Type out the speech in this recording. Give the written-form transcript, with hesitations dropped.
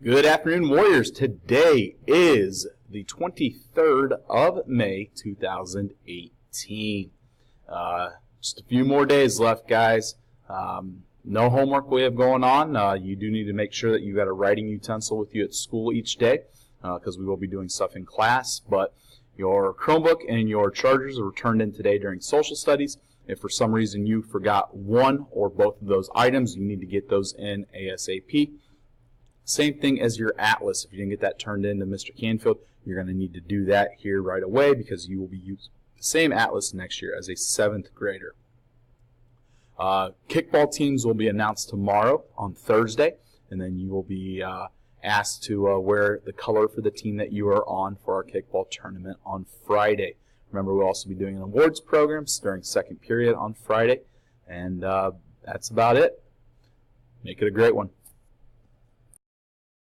Good afternoon, Warriors. Today is the 23rd of May, 2018. Just a few more days left, guys. No homework we have going on. You do need to make sure that you've got a writing utensil with you at school each day because we will be doing stuff in class. But your Chromebook and your chargers are turned in today during social studies. If for some reason you forgot one or both of those items, you need to get those in ASAP. Same thing as your atlas. If you didn't get that turned in to Mr. Canfield, you're going to need to do that here right away because you will be using the same atlas next year as a 7th grader. Kickball teams will be announced tomorrow on Thursday, and then you will be asked to wear the color for the team that you are on for our kickball tournament on Friday. Remember, we'll also be doing an awards program during second period on Friday, and that's about it. Make it a great one.